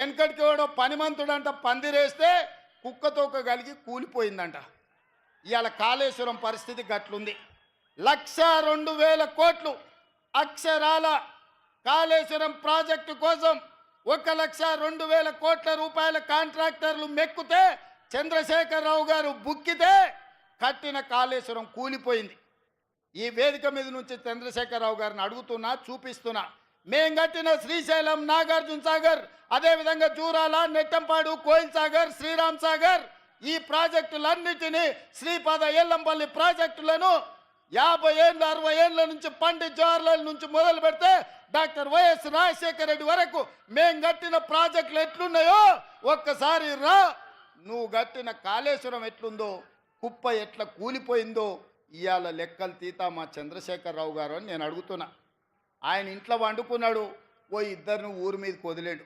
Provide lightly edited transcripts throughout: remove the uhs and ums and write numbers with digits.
వెనకటికి ఎవడో పనిమంతుడంట పందిరేస్తే కుక్కతోక కలిగి కూలిపోయిందంట. ఇవాళ కాళేశ్వరం పరిస్థితి గట్లుంది. 1,02,000 కోట్లు అక్షరాల కాళేశ్వరం ప్రాజెక్టు కోసం 1,02,000 కోట్ల రూపాయల కాంట్రాక్టర్లు మెక్కుతే చంద్రశేఖరరావు గారు బుక్కితే కట్టిన కాళేశ్వరం కూలిపోయింది. ఈ వేదిక మీద నుంచి చంద్రశేఖరరావు గారిని అడుగుతున్నా, చూపిస్తున్నా. మేం కట్టిన శ్రీశైలం, నాగార్జున సాగర్, అదేవిధంగా జూరాల, నెట్టంపాడు, కోయిల్ సాగర్, శ్రీరామ్ సాగర్, ఈ ప్రాజెక్టులన్నిటినీ శ్రీపాద ఎల్లంపల్లి ప్రాజెక్టులను 50 ఏళ్ళు 60 ఏళ్ళ నుంచి పండిత్ జవహర్లాల్ నుంచి మొదలు పెడితే డాక్టర్ వైఎస్ రాజశేఖర రెడ్డి వరకు మేం కట్టిన ప్రాజెక్టులు ఎట్లున్నాయో ఒక్కసారి రా. నువ్వు కట్టిన కాళేశ్వరం ఎట్లుందో, కుప్ప ఎట్లా కూలిపోయిందో ఇవాళ లెక్కలు తీతా మా చంద్రశేఖరరావు గారు అని నేను అడుగుతున్నా. ఆయన ఇంట్లో వండుకున్నాడు, ఓ ఇద్దరిని ఊరి మీదకి వదిలేడు.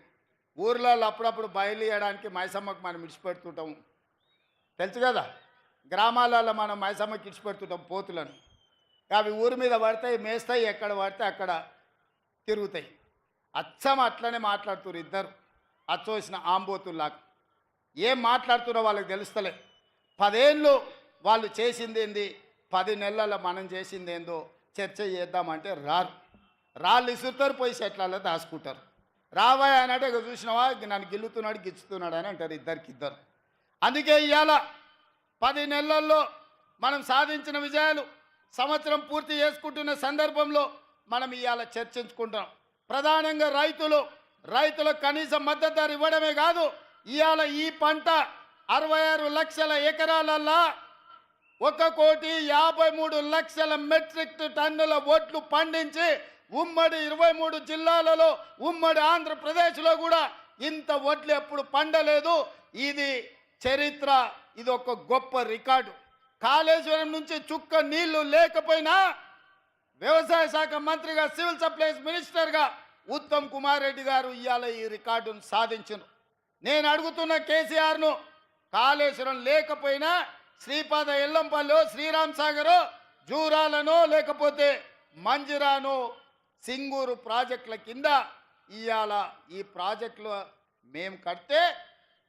ఊర్లలో అప్పుడప్పుడు బయలుదేయడానికి మైసమ్మకు మనం ఇడిచిపెడుతుంటాం, తెలుసు కదా. గ్రామాలలో మనం మైసమ్మకి ఇడిచిపెడుతుంటాం పోతులను. అవి ఊరి మీద పడతాయి, మేస్తాయి, ఎక్కడ పడితే అక్కడ తిరుగుతాయి. అచ్చం అట్లనే మాట్లాడుతున్నారు ఇద్దరు, అచ్చోసిన ఆంబోతుల్లాగా. ఏం మాట్లాడుతున్నారో వాళ్ళకి తెలుస్తలే. 10 ఏళ్ళు వాళ్ళు చేసింది ఏంది, 10 నెలల మనం చేసింది ఏందో చర్చ చేద్దామంటే రారు. రాళ్ళు ఇసురుతారు, పోయి చెట్లలో దాచుకుంటారు. రావాయి అన్నట్టు ఇక చూసినావా నన్ను గిల్లుతున్నాడు గిచ్చుతున్నాడు అని అంటారు ఇద్దరికిద్దరు. అందుకే ఇవాళ 10 నెలల్లో మనం సాధించిన విజయాలు సంవత్సరం పూర్తి చేసుకుంటున్న సందర్భంలో మనం ఇవాళ చర్చించుకుంటాం. ప్రధానంగా రైతులకు కనీస మద్దతు ధర ఇవ్వడమే కాదు, ఇవాళ ఈ పంట 66 లక్షల ఎకరాలల్లా 1,53,00,000 మెట్రిక్ టన్నుల వడ్లు పండించి ఉమ్మడి 23 జిల్లాలలో ఉమ్మడి ఆంధ్రప్రదేశ్లో కూడా ఇంత వడ్లు ఎప్పుడు పండలేదు. ఇది చరిత్ర, ఇది ఒక గొప్ప రికార్డు. కాళేశ్వరం నుంచి చుక్క నీళ్లు లేకపోయినా వ్యవసాయ శాఖ మంత్రిగా, సివిల్ సప్లైస్ మినిస్టర్గా ఉత్తమ్ కుమార్ రెడ్డి గారు ఇవాళ ఈ రికార్డును సాధించారు. నేను అడుగుతున్న కేసీఆర్ను, కాళేశ్వరం లేకపోయినా శ్రీపాద ఎల్లంపల్లి, శ్రీరామ్ సాగరో, జూరాలనో లేకపోతే మంజిరానో, సింగూరు ప్రాజెక్టుల కింద ఇవాళ ఈ ప్రాజెక్టులు మేము కడితే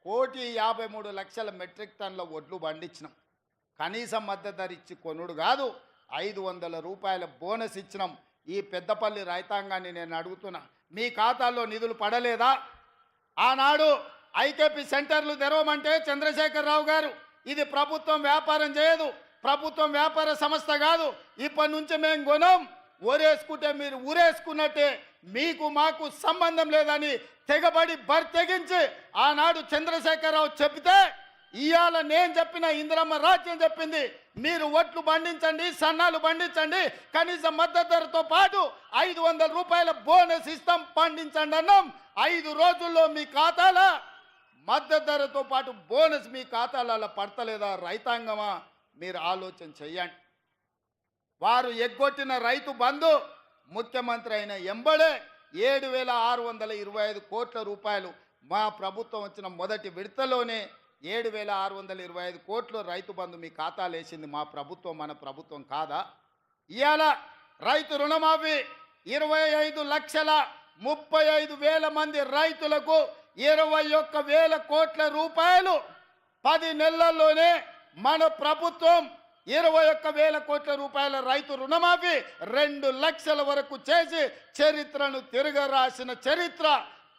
1,53,00,000 మెట్రిక్ టన్నుల వడ్లు పండించినాం. కనీస మద్దతు ధర ఇచ్చి కొనుడు కాదు, 500 రూపాయల బోనస్ ఇచ్చినాం. ఈ పెద్దపల్లి రైతాంగాన్ని నేను అడుగుతున్నా, మీ ఖాతాల్లో నిధులు పడలేదా? ఆనాడు ఐకేపీ సెంటర్లు తెరవమంటే చంద్రశేఖరరావు గారు, ఇది ప్రభుత్వం వ్యాపారం చేయదు, ప్రభుత్వం వ్యాపార సంస్థ కాదు, ఇప్పటి నుంచి మేము కొనం, ఊరేసుకుంటే మీరు ఊరేసుకున్నట్టే, మీకు మాకు సంబంధం లేదని తెగబడి తెగించి ఆనాడు చంద్రశేఖరరావు చెప్తే ఇవాళ నేను చెప్పిన ఇందిరమ్మ రాజ్యం చెప్పింది, మీరు ఒట్లు పండించండి, సన్నాలు పండించండి, కనీస మద్దతు ధరతో పాటు 500 రూపాయల బోనస్ ఇస్తాం, పండించండి అన్నాం. 5 రోజుల్లో మీ ఖాతాల మద్దతు ధరతో పాటు బోనస్ మీ ఖాతాలలో పడతలేదా? రైతాంగమా, మీరు ఆలోచన చెయ్యండి. వారు ఎగ్గొట్టిన రైతు బంధు ముఖ్యమంత్రి అయిన ఎంబడే 7,625 కోట్ల రూపాయలు మా ప్రభుత్వం వచ్చిన మొదటి విడతలోనే 7,625 కోట్లు రైతు బంధు మీ ఖాతాలు వేసింది మా ప్రభుత్వం, మన ప్రభుత్వం కాదా? ఇవాళ రైతు రుణమాఫీ 25,35,000 మంది రైతులకు 21,000 కోట్ల రూపాయలు 10 నెలల్లోనే మన ప్రభుత్వం 21,000 కోట్ల రూపాయల రైతు రుణమాఫీ 2 లక్షల వరకు చేసి చరిత్రను తిరగరాసిన చరిత్ర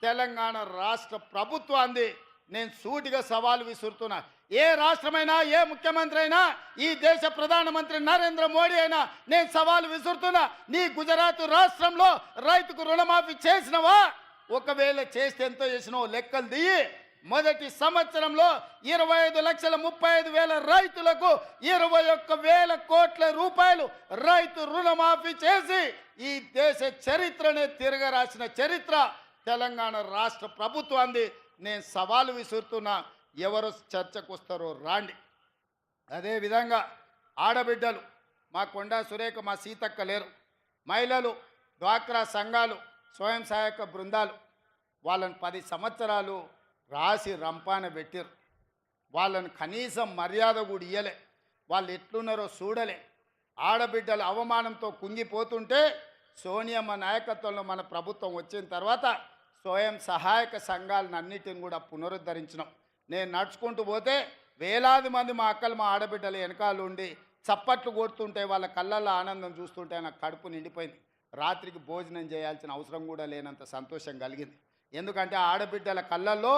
తెలంగాణ రాష్ట్ర ప్రభుత్వాన్ని. నేను సూటిగా సవాలు విసురుతున్నా, ఏ రాష్ట్రమైనా, ఏ ముఖ్యమంత్రి అయినా, ఈ దేశ ప్రధానమంత్రి నరేంద్ర మోడీ అయినా నేను సవాలు విసురుతున్నా, నీ గుజరాత్ రాష్ట్రంలో రైతుకు రుణమాఫీ చేసినవా? ఒకవేళ చేస్తే ఎంతో చేసినావు లెక్కలు దిగి. మొదటి సంవత్సరంలో 25,35,000 రైతులకు 21,000 కోట్ల రూపాయలు రైతు రుణమాఫీ చేసి ఈ దేశ చరిత్రనే తిరగరాసిన చరిత్ర తెలంగాణ రాష్ట్ర ప్రభుత్వాన్ని. నేను సవాలు విసురుతున్నా, ఎవరు చర్చకు వస్తారో రాండి. అదేవిధంగా ఆడబిడ్డలు, మా కొండా సురేఖ, మా సీతక్క లేరు, మహిళలు, డ్వాక్రా సంఘాలు, స్వయం సహాయక బృందాలు, వాళ్ళని 10 సంవత్సరాలు రాసి రంపాన పెట్టారు. వాళ్ళని కనీసం మర్యాద కూడా ఇయ్యలే, వాళ్ళు ఎట్లున్నారో చూడలే. ఆడబిడ్డల అవమానంతో కుంగిపోతుంటే సోనియమ్మ నాయకత్వంలో మన ప్రభుత్వం వచ్చిన తర్వాత స్వయం సహాయక సంఘాలను అన్నిటిని కూడా పునరుద్ధరించినాం. నేను నడుచుకుంటూ పోతే వేలాది మంది మా అక్కలు మా ఆడబిడ్డలు వెనకాల ఉండి చప్పట్లు కొడుతుంటే వాళ్ళ కళ్ళల్లో ఆనందం చూస్తుంటే నాకు కడుపు నిండిపోయింది. రాత్రికి భోజనం చేయాల్సిన అవసరం కూడా లేనంత సంతోషం కలిగింది. ఎందుకంటే ఆడబిడ్డల కళ్ళల్లో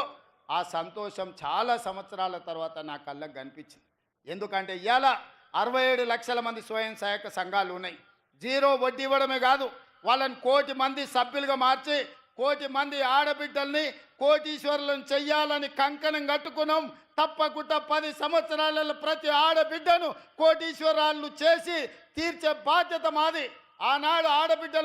ఆ సంతోషం చాలా సంవత్సరాల తర్వాత నా కళ్ళకు కనిపించింది. ఎందుకంటే ఇవాళ 67 లక్షల మంది స్వయం సహాయక సంఘాలు ఉన్నాయి. జీరో వడ్డీ ఇవ్వడమే కాదు, వాళ్ళని 1 కోటి మంది సభ్యులుగా మార్చి 1 కోటి మంది ఆడబిడ్డల్ని కోటీశ్వరులను చెయ్యాలని కంకణం కట్టుకున్నాం. తప్పకుండా 10 సంవత్సరాలలో ప్రతి ఆడబిడ్డను కోటీశ్వరాలు చేసి తీర్చే బాధ్యత మాది. ఆనాడు ఆడబిడ్డలు